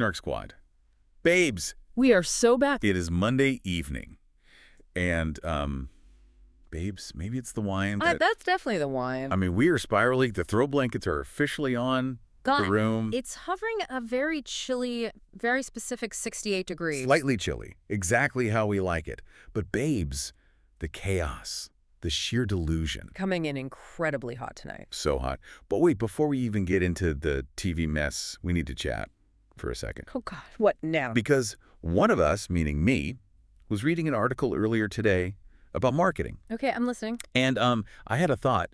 Snark Squad. Babes! We are so back. It is Monday evening. And, babes, maybe it's the wine. That's definitely the wine. I mean, we are spiraling. The throw blankets are officially on the room. It's hovering a very chilly, very specific 68 degrees. Slightly chilly. Exactly how we like it. But, babes, the chaos, the sheer delusion. Coming in incredibly hot tonight. So hot. But wait, before we even get into the TV mess, we need to chat for a second. Oh, God. What now? Because one of us, meaning me, was reading an article earlier today about marketing. Okay, I'm listening. And I had a thought,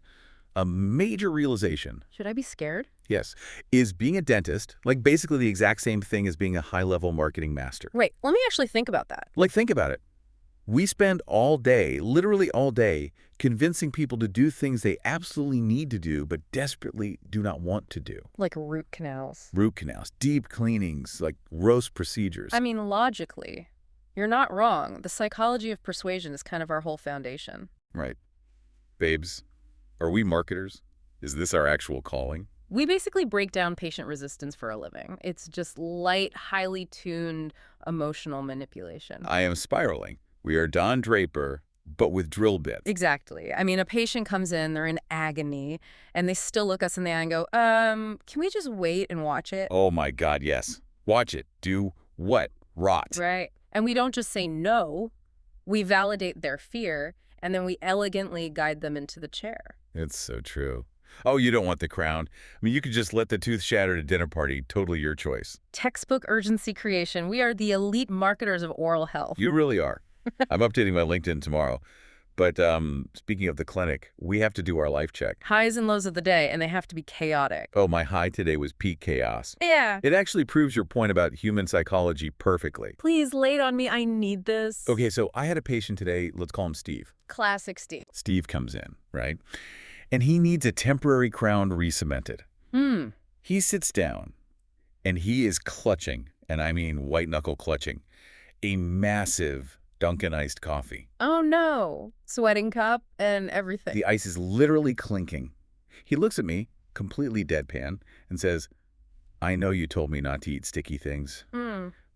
a major realization. Should I be scared? Yes. Is being a dentist, like basically the exact same thing as being a high-level marketing master. Wait, let me actually think about that. Like, think about it. We spend all day, literally all day, convincing people to do things they absolutely need to do but desperately do not want to do. Like root canals. Root canals, deep cleanings, like roast procedures. I mean, logically, you're not wrong. The psychology of persuasion is kind of our whole foundation. Right. Babes, are we marketers? Is this our actual calling? We basically break down patient resistance for a living. It's just light, highly tuned emotional manipulation. I am spiraling. We are Don Draper, but with drill bits. Exactly. I mean, a patient comes in, they're in agony, and they still look us in the eye and go, can we just wait and watch it? Oh my God, yes. Watch it. Do what? Rot. Right. And we don't just say no. We validate their fear, and then we elegantly guide them into the chair. It's so true. Oh, you don't want the crown. I mean, you could just let the tooth shatter at a dinner party. Totally your choice. Textbook urgency creation. We are the elite marketers of oral health. You really are. I'm updating my LinkedIn tomorrow. But speaking of the clinic, we have to do our life check. Highs and lows of the day, and they have to be chaotic. Oh, my high today was peak chaos. Yeah. It actually proves your point about human psychology perfectly. Please lay it on me. I need this. Okay, so I had a patient today. Let's call him Steve. Classic Steve. Steve comes in, right? And he needs a temporary crown re-cemented. He sits down, and he is clutching, and I mean white-knuckle clutching, a massive Dunkin' iced coffee. Oh, no. Sweating cup and everything. The ice is literally clinking. He looks at me, completely deadpan, and says, I know you told me not to eat sticky things,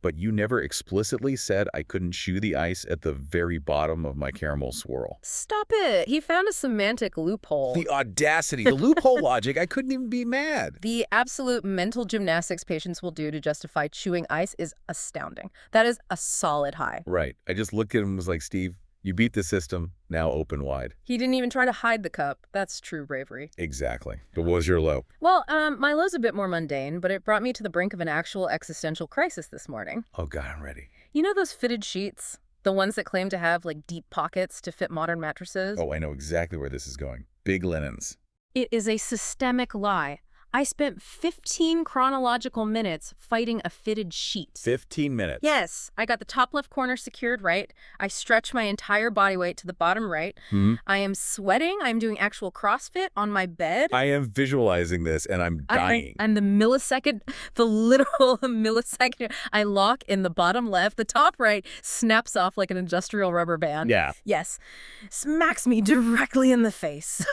but you never explicitly said I couldn't chew the ice at the very bottom of my caramel swirl. Stop it. He found a semantic loophole. The audacity, the loophole logic, I couldn't even be mad. The absolute mental gymnastics patients will do to justify chewing ice is astounding. That is a solid high. Right. I just looked at him and was like, Steve, you beat the system, now open wide. He didn't even try to hide the cup. That's true bravery. Exactly. But what was your low? Well, my low's a bit more mundane, but it brought me to the brink of an actual existential crisis this morning. Oh, God, I'm ready. You know those fitted sheets? The ones that claim to have, like, deep pockets to fit modern mattresses? Oh, I know exactly where this is going. Big linens. It is a systemic lie. I spent 15 chronological minutes fighting a fitted sheet. 15 minutes? Yes. I got the top left corner secured right. I stretched my entire body weight to the bottom right. I am sweating. I'm doing actual CrossFit on my bed. I am visualizing this, and I'm dying. And the literal millisecond, I lock in the bottom left. The top right snaps off like an industrial rubber band. Yeah. Yes. Smacks me directly in the face.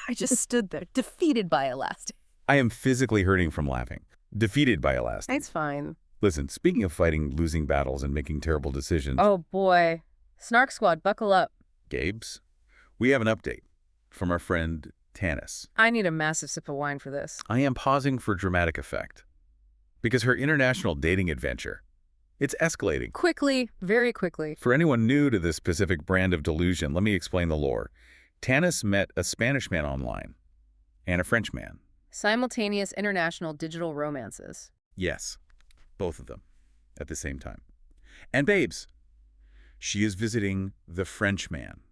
I just stood there, defeated by elastic. I am physically hurting from laughing. Defeated by elastic. It's fine. Listen, speaking of fighting losing battles and making terrible decisions. Oh, boy. Snark Squad, buckle up. Gabes, we have an update from our friend Tanis. I need a massive sip of wine for this. I am pausing for dramatic effect. Because her international dating adventure, it's escalating. Quickly, very quickly. For anyone new to this specific brand of delusion, let me explain the lore. Tanis met a Spanish man online and a French man. Simultaneous international digital romances. Yes, both of them at the same time. And babes, she is visiting the French man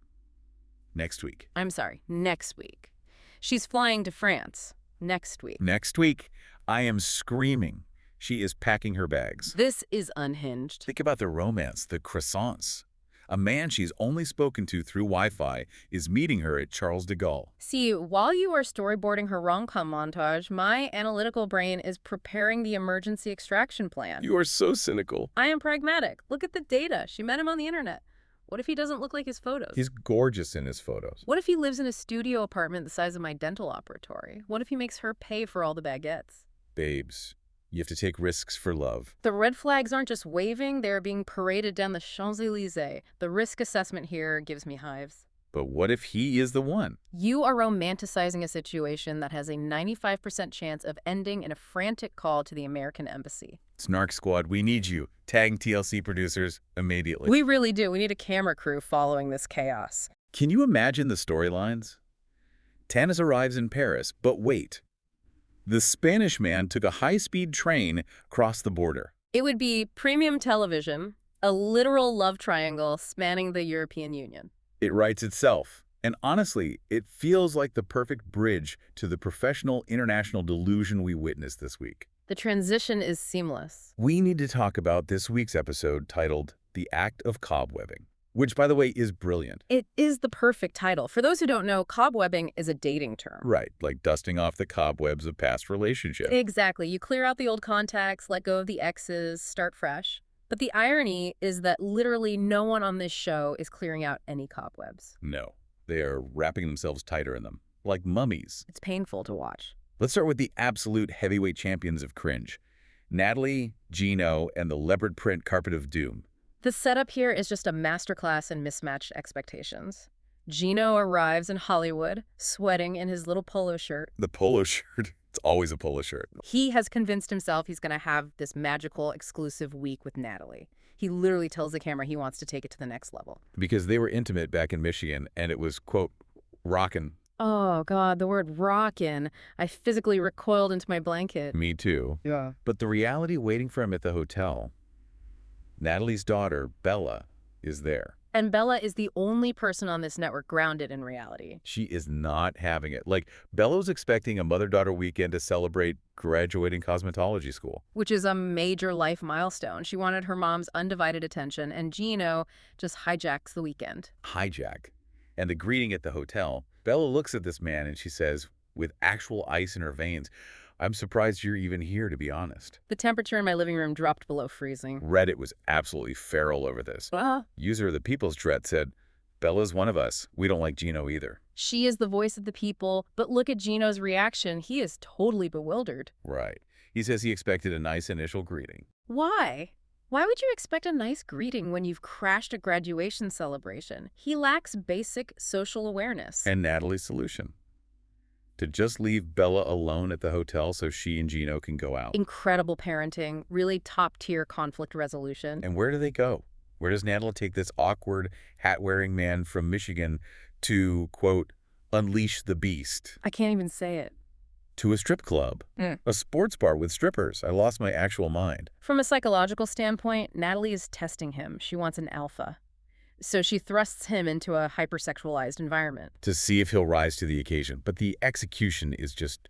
next week. I'm sorry, next week. She's flying to France next week. Next week, I am screaming. She is packing her bags. This is unhinged. Think about the romance, the croissants. A man she's only spoken to through Wi-Fi is meeting her at Charles de Gaulle. See, while you are storyboarding her rom-com montage, my analytical brain is preparing the emergency extraction plan. You are so cynical. I am pragmatic. Look at the data. She met him on the internet. What if he doesn't look like his photos? He's gorgeous in his photos. What if he lives in a studio apartment the size of my dental operatory? What if he makes her pay for all the baguettes? Babes, You have to take risks for love. The red flags aren't just waving, they're being paraded down the Champs-Élysées. The risk assessment here gives me hives. But what if he is the one? You are romanticizing a situation that has a 95% chance of ending in a frantic call to the American embassy. Snark Squad, we need you. Tag TLC producers immediately. We really do. We need a camera crew following this chaos. Can you imagine the storylines? Tanis arrives in Paris, but wait. The Spanish man took a high-speed train across the border. It would be premium television, a literal love triangle spanning the European Union. It writes itself. And honestly, it feels like the perfect bridge to the professional international delusion we witnessed this week. The transition is seamless. We need to talk about this week's episode titled The Act of Cobwebbing, which, by the way, is brilliant. It is the perfect title. For those who don't know, cobwebbing is a dating term. Right, like dusting off the cobwebs of past relationships. Exactly. You clear out the old contacts, let go of the exes, start fresh. But the irony is that literally no one on this show is clearing out any cobwebs. No, they are wrapping themselves tighter in them, like mummies. It's painful to watch. Let's start with the absolute heavyweight champions of cringe. Natalie, Gino, and the leopard print carpet of doom. The setup here is just a masterclass in mismatched expectations. Gino arrives in Hollywood, sweating in his little polo shirt. The polo shirt. It's always a polo shirt. He has convinced himself he's going to have this magical, exclusive week with Natalie. He literally tells the camera he wants to take it to the next level. Because they were intimate back in Michigan, and it was, quote, rockin'. Oh, God, the word rockin'. I physically recoiled into my blanket. Me too. Yeah. But the reality waiting for him at the hotel, Natalie's daughter, Bella, is there. And Bella is the only person on this network grounded in reality. She is not having it. Like, Bella's expecting a mother-daughter weekend to celebrate graduating cosmetology school. Which is a major life milestone. She wanted her mom's undivided attention, and Gino just hijacks the weekend. Hijack. And the greeting at the hotel, Bella looks at this man and she says, with actual ice in her veins, I'm surprised you're even here, to be honest. The temperature in my living room dropped below freezing. Reddit was absolutely feral over this. User The People's Dread said, Bella's one of us. We don't like Gino either. She is the voice of the people, but look at Gino's reaction. He is totally bewildered. Right. He says he expected a nice initial greeting. Why? Why would you expect a nice greeting when you've crashed a graduation celebration? He lacks basic social awareness. And Natalie's solution: to just leave Bella alone at the hotel so she and Gino can go out. Incredible parenting, really top-tier conflict resolution. And where do they go? Where does Natalie take this awkward, hat-wearing man from Michigan to, quote, unleash the beast? I can't even say it. To a strip club. A sports bar with strippers. I lost my actual mind. From a psychological standpoint, Natalie is testing him. She wants an alpha. So she thrusts him into a hypersexualized environment. To see if he'll rise to the occasion. But the execution is just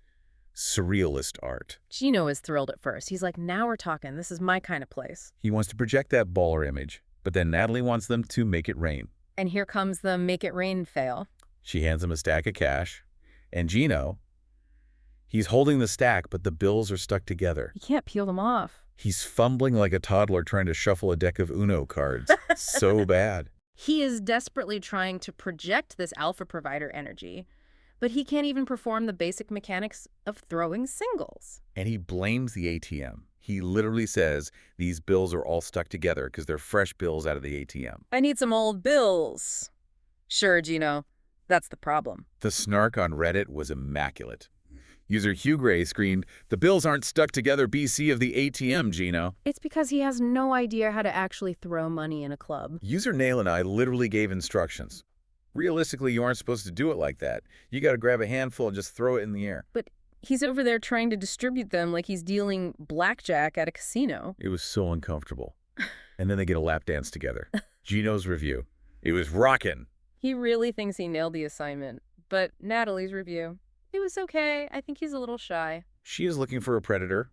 surrealist art. Gino is thrilled at first. He's like, now we're talking. This is my kind of place. He wants to project that baller image. But then Natalie wants them to make it rain. And here comes the make it rain fail. She hands him a stack of cash. And Gino, he's holding the stack, but the bills are stuck together. He can't peel them off. He's fumbling like a toddler trying to shuffle a deck of Uno cards. So bad. He is desperately trying to project this alpha provider energy, but he can't even perform the basic mechanics of throwing singles. And he blames the ATM. He literally says these bills are all stuck together because they're fresh bills out of the ATM. I need some old bills. Sure, Gino. That's the problem. The snark on Reddit was immaculate. User Hugh Gray screamed, the bills aren't stuck together BC of the ATM, Gino. It's because he has no idea how to actually throw money in a club. User Nail and I literally gave instructions. Realistically, you aren't supposed to do it like that. You got to grab a handful and just throw it in the air. But he's over there trying to distribute them like he's dealing blackjack at a casino. It was so uncomfortable. And then they get a lap dance together. Gino's review. It was rockin'. He really thinks he nailed the assignment. But Natalie's review. It was okay. I think he's a little shy. She is looking for a predator,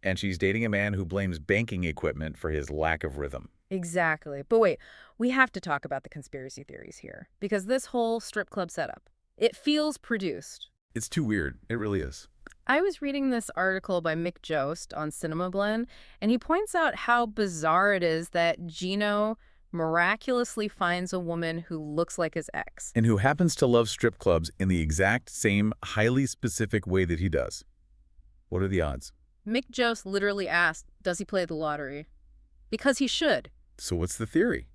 and she's dating a man who blames banking equipment for his lack of rhythm. Exactly. But wait, we have to talk about the conspiracy theories here, because this whole strip club setup, it feels produced. It's too weird. It really is. I was reading this article by Mick Jost on Cinema Blend, and he points out how bizarre it is that Gino miraculously finds a woman who looks like his ex. And who happens to love strip clubs in the exact same highly specific way that he does. What are the odds? Mick Jost literally asked, does he play the lottery? Because he should. So what's the theory?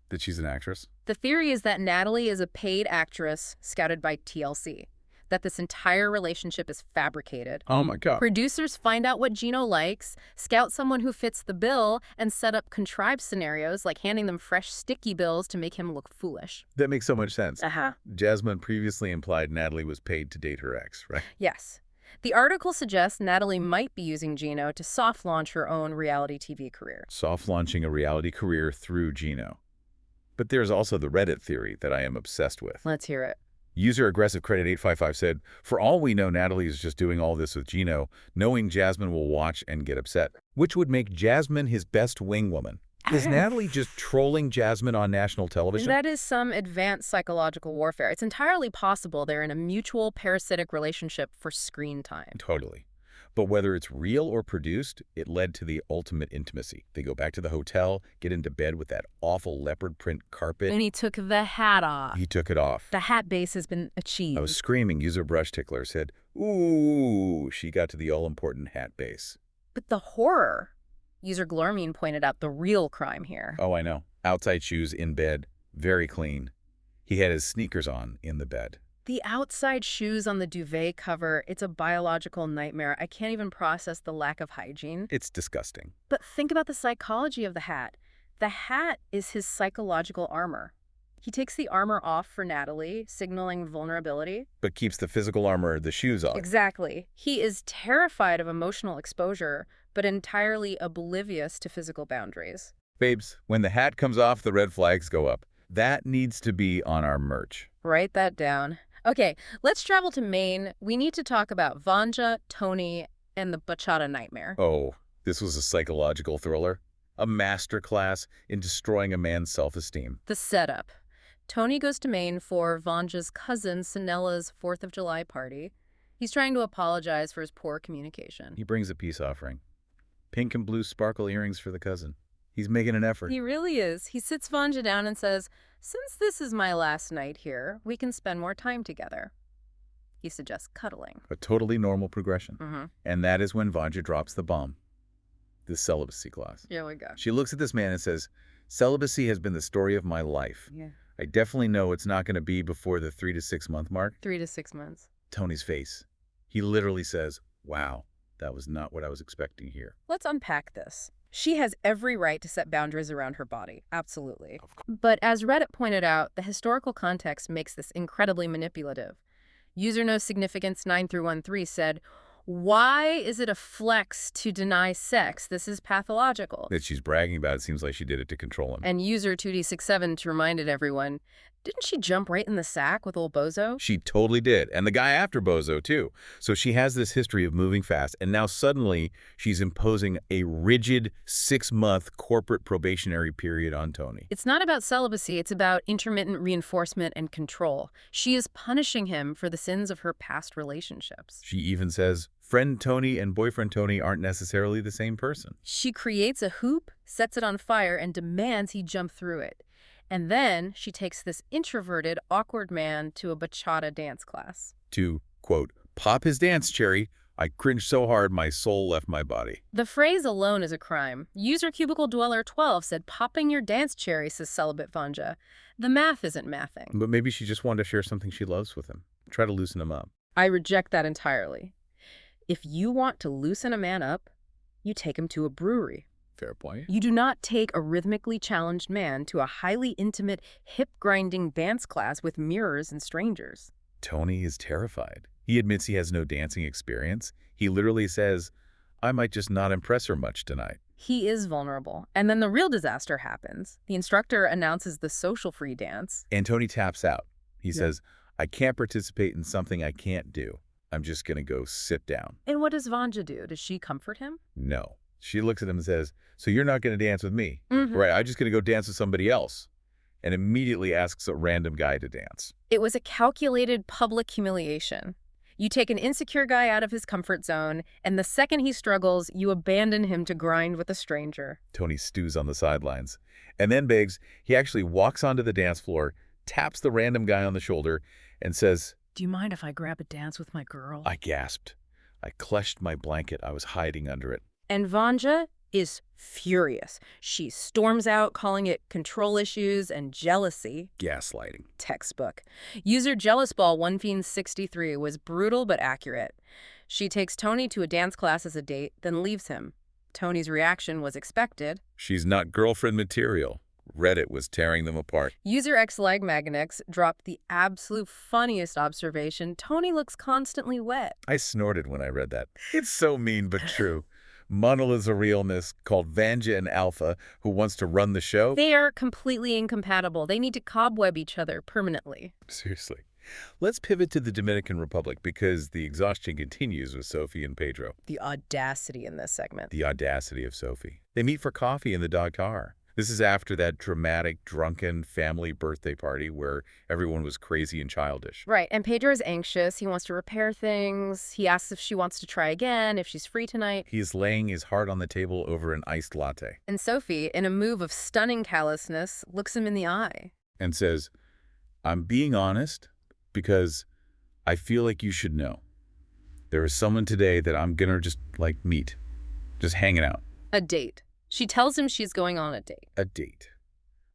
That she's an actress? The theory is that Natalie is a paid actress scouted by TLC, that this entire relationship is fabricated. Oh my God. Producers find out what Gino likes, scout someone who fits the bill, and set up contrived scenarios like handing them fresh sticky bills to make him look foolish. That makes so much sense. Uh-huh. Jasmine previously implied Natalie was paid to date her ex, right? Yes. The article suggests Natalie might be using Gino to soft launch her own reality TV career. Soft launching a reality career through Gino. But there's also the Reddit theory that I am obsessed with. Let's hear it. User Aggressive Credit 855 said, for all we know, Natalie is just doing all this with Gino, knowing Jasmine will watch and get upset, which would make Jasmine his best wing woman. Is Natalie just trolling Jasmine on national television? That is some advanced psychological warfare. It's entirely possible they're in a mutual parasitic relationship for screen time. Totally. But whether it's real or produced, it led to the ultimate intimacy. They go back to the hotel, get into bed with that awful leopard print carpet. And he took the hat off. He took it off. The hat base has been achieved. I was screaming. User Brush Tickler said, ooh, she got to the all-important hat base. But the horror. User Glormine pointed out the real crime here. Oh, I know. Outside shoes in bed, very clean. He had his sneakers on in the bed. The outside shoes on the duvet cover, it's a biological nightmare. I can't even process the lack of hygiene. It's disgusting. But think about the psychology of the hat. The hat is his psychological armor. He takes the armor off for Natalie, signaling vulnerability. But keeps the physical armor, the shoes on. Exactly. He is terrified of emotional exposure, but entirely oblivious to physical boundaries. Babes, when the hat comes off, the red flags go up. That needs to be on our merch. Write that down. Okay, let's travel to Maine. We need to talk about Vanja, Tony, and the bachata nightmare. Oh, this was a psychological thriller? A masterclass in destroying a man's self-esteem. The setup. Tony goes to Maine for Vanja's cousin Sinella's 4th of July party. He's trying to apologize for his poor communication. He brings a peace offering. Pink and blue sparkle earrings for the cousin. He's making an effort. He really is. He sits Vanja down and says, since this is my last night here, we can spend more time together. He suggests cuddling. A totally normal progression. Mm-hmm. And that is when Vanja drops the bomb. The celibacy clause. Here we go. She looks at this man and says, celibacy has been the story of my life. Yeah. I definitely know it's not going to be before the 3 to 6 month mark. 3 to 6 months. Tony's face. He literally says, wow, that was not what I was expecting here. Let's unpack this. She has every right to set boundaries around her body. Absolutely. But as Reddit pointed out, the historical context makes this incredibly manipulative. User No Significance 9-13 said, why is it a flex to deny sex? This is pathological. That she's bragging about, it seems like she did it to control him. And user 2D67 reminded everyone, didn't she jump right in the sack with old Bozo? She totally did. And the guy after Bozo, too. So she has this history of moving fast. And now suddenly she's imposing a rigid 6-month corporate probationary period on Tony. It's not about celibacy. It's about intermittent reinforcement and control. She is punishing him for the sins of her past relationships. She even says, friend Tony and boyfriend Tony aren't necessarily the same person. She creates a hoop, sets it on fire, and demands he jump through it. And then she takes this introverted, awkward man to a bachata dance class. To, quote, pop his dance cherry. I cringed so hard my soul left my body. The phrase alone is a crime. User Cubicle Dweller 12 said, popping your dance cherry, says celibate Vanja. The math isn't mathing. But maybe she just wanted to share something she loves with him. Try to loosen him up. I reject that entirely. If you want to loosen a man up, you take him to a brewery. Fair point. You do not take a rhythmically challenged man to a highly intimate, hip-grinding dance class with mirrors and strangers. Tony is terrified. He admits he has no dancing experience. He literally says, I might just not impress her much tonight. He is vulnerable. And then the real disaster happens. The instructor announces the social free dance. And Tony taps out. He says, I can't participate in something I can't do. I'm just going to go sit down. And what does Vanja do? Does she comfort him? No. She looks at him and says, so you're not going to dance with me? Mm-hmm. Right, I'm just going to go dance with somebody else. And immediately asks a random guy to dance. It was a calculated public humiliation. You take an insecure guy out of his comfort zone, and the second he struggles, you abandon him to grind with a stranger. Tony stews on the sidelines. And then begs, he actually walks onto the dance floor, taps the random guy on the shoulder, and says, do you mind if I grab a dance with my girl? I gasped. I clutched my blanket. I was hiding under it. And Vanja is furious. She storms out, calling it control issues and jealousy. Gaslighting. Textbook. User Jealous Ball 1Fiend63 was brutal but accurate. She takes Tony to a dance class as a date, then leaves him. Tony's reaction was expected. She's not girlfriend material. Reddit was tearing them apart. User XLagMagnix dropped the absolute funniest observation. Tony looks constantly wet. I snorted when I read that. It's so mean but true. Monolith's a realness called Vanja and Alpha who wants to run the show. They are completely incompatible. They need to cobweb each other permanently. Seriously. Let's pivot to the Dominican Republic because the exhaustion continues with Sophie and Pedro. The audacity in this segment. The audacity of Sophie. They meet for coffee in the dog car. This is after that dramatic, drunken family birthday party where everyone was crazy and childish. Right, and Pedro is anxious. He wants to repair things. He asks if she wants to try again, if she's free tonight. He is laying his heart on the table over an iced latte. And Sophie, in a move of stunning callousness, looks him in the eye. And says, I'm being honest because I feel like you should know. There is someone today that I'm gonna just, meet. Just hanging out. A date. She tells him she's going on a date. A date.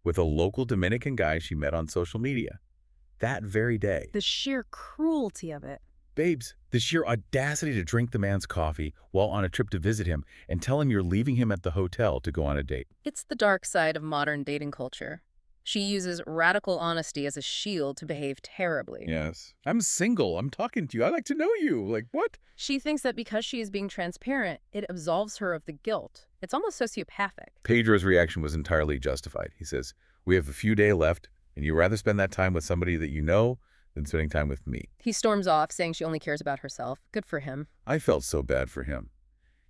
With a local Dominican guy she met on social media. That very day. The sheer cruelty of it. Babes, the sheer audacity to drink the man's coffee while on a trip to visit him and tell him you're leaving him at the hotel to go on a date. It's the dark side of modern dating culture. She uses radical honesty as a shield to behave terribly. Yes. I'm single. I'm talking to you. I like to know you. Like, what? She thinks that because she is being transparent, it absolves her of the guilt. It's almost sociopathic. Pedro's reaction was entirely justified. He says, we have a few days left, and you'd rather spend that time with somebody that you know than spending time with me. He storms off, saying she only cares about herself. Good for him. I felt so bad for him.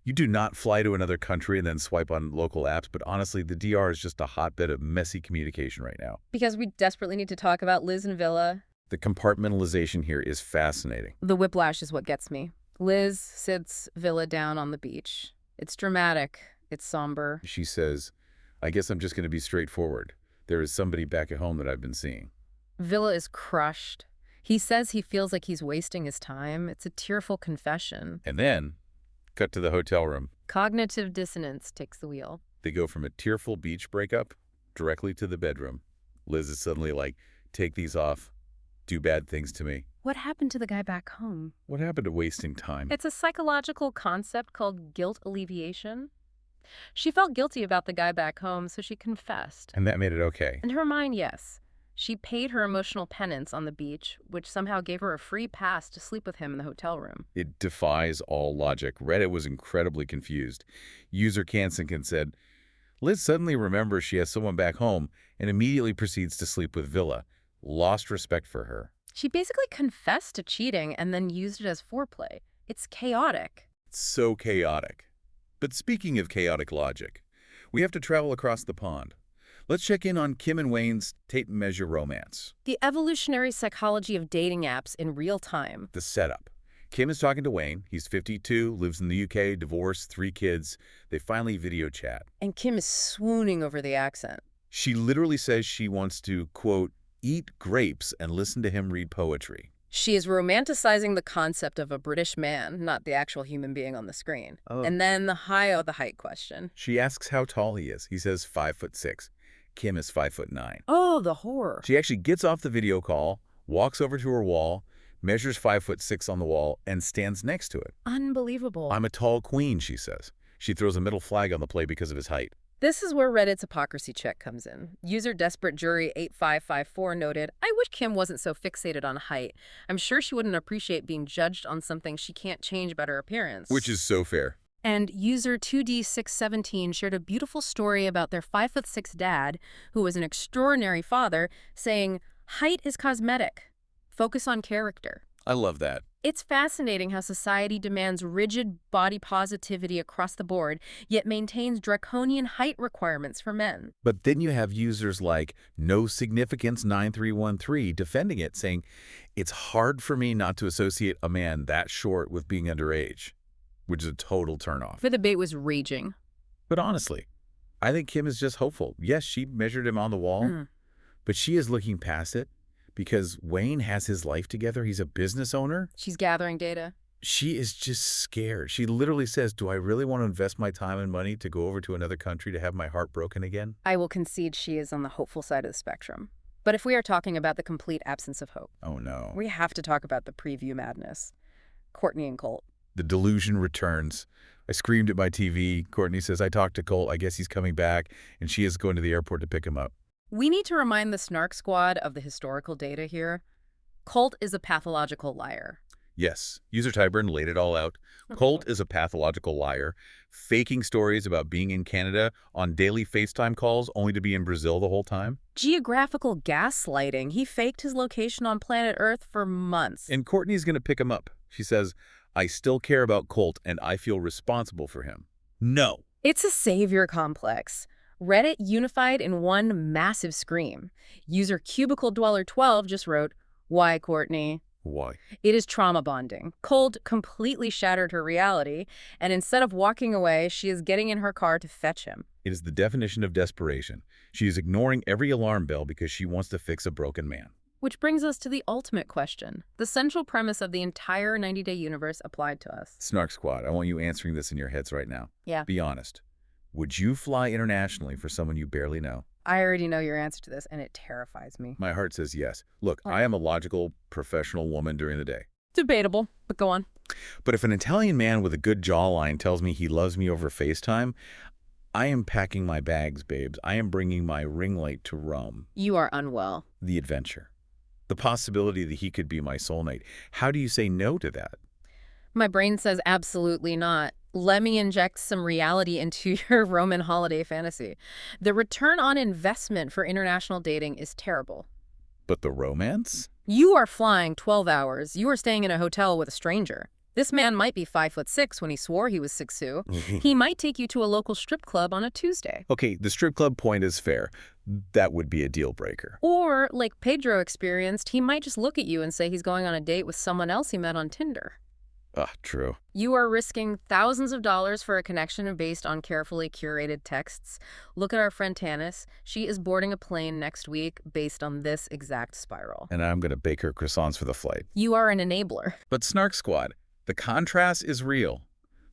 You do not fly to another country and then swipe on local apps, but honestly, the DR is just a hotbed of messy communication right now. Because we desperately need to talk about Liz and Villa. The compartmentalization here is fascinating. The whiplash is what gets me. Liz sits Villa down on the beach. It's dramatic. It's somber. She says, I guess I'm just going to be straightforward. There is somebody back at home that I've been seeing. Villa is crushed. He says he feels like he's wasting his time. It's a tearful confession. And then, cut to the hotel room. Cognitive dissonance takes the wheel. They go from a tearful beach breakup directly to the bedroom. Liz is suddenly like, take these off. Do bad things to me. What happened to the guy back home? What happened to wasting time? It's a psychological concept called guilt alleviation. She felt guilty about the guy back home, so she confessed. And that made it okay. In her mind, yes. She paid her emotional penance on the beach, which somehow gave her a free pass to sleep with him in the hotel room. It defies all logic. Reddit was incredibly confused. User Kansenkin said, Liz suddenly remembers she has someone back home and immediately proceeds to sleep with Villa. Lost respect for her. She basically confessed to cheating and then used it as foreplay. It's chaotic. It's so chaotic. But speaking of chaotic logic, we have to travel across the pond. Let's check in on Kim and Wayne's tape and measure romance. The evolutionary psychology of dating apps in real time. The setup. Kim is talking to Wayne. He's 52, lives in the UK, divorced, 3 kids. They finally video chat. And Kim is swooning over the accent. She literally says she wants to, quote, eat grapes and listen to him read poetry. She is romanticizing the concept of a British man, not the actual human being on the screen. Oh. And then the height question. She asks how tall he is. He says 5'6". Kim is 5'9". Oh, the horror. She actually gets off the video call, walks over to her wall, measures 5'6" on the wall, and stands next to it. Unbelievable. I'm a tall queen, she says. She throws a middle flag on the play because of his height. This is where Reddit's hypocrisy check comes in. User Desperate Jury 8554 noted, I wish Kim wasn't so fixated on height. I'm sure she wouldn't appreciate being judged on something she can't change about her appearance. Which is so fair. And user 2D617 shared a beautiful story about their 5'6" dad, who was an extraordinary father, saying, height is cosmetic. Focus on character. I love that. It's fascinating how society demands rigid body positivity across the board, yet maintains draconian height requirements for men. But then you have users like No Significance 9313 defending it, saying, it's hard for me not to associate a man that short with being underage, which is a total turnoff. The debate was raging. But honestly, I think Kim is just hopeful. Yes, she measured him on the wall, but she is looking past it. Because Wayne has his life together. He's a business owner. She's gathering data. She is just scared. She literally says, do I really want to invest my time and money to go over to another country to have my heart broken again? I will concede she is on the hopeful side of the spectrum. But if we are talking about the complete absence of hope, Oh, no. we have to talk about the preview madness. Cortney and Colt. The delusion returns. I screamed at my TV. Cortney says, I talked to Colt. I guess he's coming back, and she is going to the airport to pick him up. We need to remind the Snark squad of the historical data here. Colt is a pathological liar. Yes, user Tyburn laid it all out. Colt is a pathological liar, faking stories about being in Canada on daily FaceTime calls only to be in Brazil the whole time. Geographical gaslighting. He faked his location on planet Earth for months. And Courtney's going to pick him up. She says, I still care about Colt and I feel responsible for him. No. It's a savior complex. Reddit unified in one massive scream. User Cubicle Dweller 12 just wrote, "Why, Courtney?" Why? It is trauma bonding. Colt completely shattered her reality, and instead of walking away, she is getting in her car to fetch him. It is the definition of desperation. She is ignoring every alarm bell because she wants to fix a broken man. Which brings us to the ultimate question. The central premise of the entire 90-day universe applied to us. Snark Squad, I want you answering this in your heads right now. Yeah. Be honest. Would you fly internationally for someone you barely know? I already know your answer to this, and it terrifies me. My heart says yes. Look, I am a logical, professional woman during the day. Debatable, but go on. But if an Italian man with a good jawline tells me he loves me over FaceTime, I am packing my bags, babes. I am bringing my ring light to Rome. You are unwell. The adventure. The possibility that he could be my soulmate. How do you say no to that? My brain says absolutely not. Let me inject some reality into your Roman holiday fantasy. The return on investment for international dating is terrible. But the romance? You are flying 12 hours. You are staying in a hotel with a stranger. This man might be 5'6" when he swore he was 6'2". He might take you to a local strip club on a Tuesday. Okay, the strip club point is fair. That would be a deal breaker. Or, like Pedro experienced, he might just look at you and say he's going on a date with someone else he met on Tinder. Ah, true. You are risking thousands of dollars for a connection based on carefully curated texts. Look at our friend Tanis. She is boarding a plane next week based on this exact spiral. And I'm going to bake her croissants for the flight. You are an enabler. But Snark Squad, the contrast is real.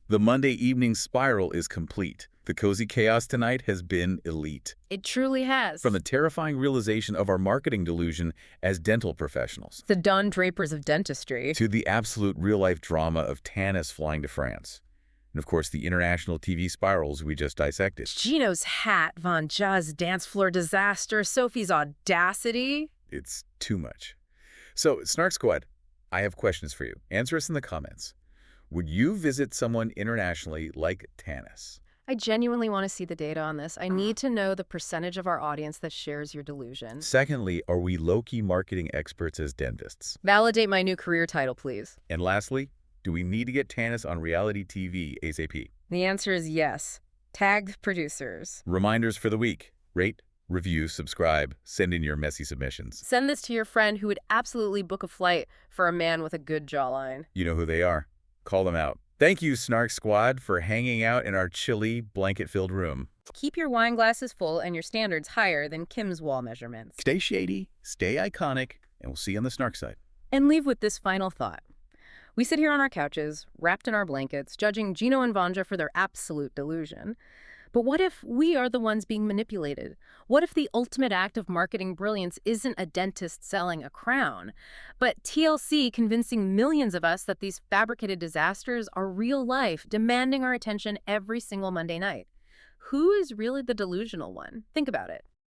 The Monday evening spiral is complete. The cozy chaos tonight has been elite. It truly has. From the terrifying realization of our marketing delusion as dental professionals, the Don Drapers of dentistry, to the absolute real-life drama of Tanis flying to France. And of course, the international TV spirals we just dissected. Gino's hat, Vanja's dance floor disaster, Sophie's audacity. It's too much. So, Snark Squad, I have questions for you. Answer us in the comments. Would you visit someone internationally like Tanis? I genuinely want to see the data on this. I need to know the percentage of our audience that shares your delusion. Secondly, are we low-key marketing experts as dentists? Validate my new career title, please. And lastly, do we need to get Tanis on reality TV ASAP? The answer is yes. Tagged producers. Reminders for the week. Rate, review, subscribe, send in your messy submissions. Send this to your friend who would absolutely book a flight for a man with a good jawline. You know who they are. Call them out. Thank you, Snark Squad, for hanging out in our chilly, blanket-filled room. Keep your wine glasses full and your standards higher than Kim's wall measurements. Stay shady, stay iconic, and we'll see you on the Snark side. And leave with this final thought. We sit here on our couches, wrapped in our blankets, judging Gino and Vanja for their absolute delusion. But what if we are the ones being manipulated? What if the ultimate act of marketing brilliance isn't a dentist selling a crown, but TLC convincing millions of us that these fabricated disasters are real life, demanding our attention every single Monday night? Who is really the delusional one? Think about it.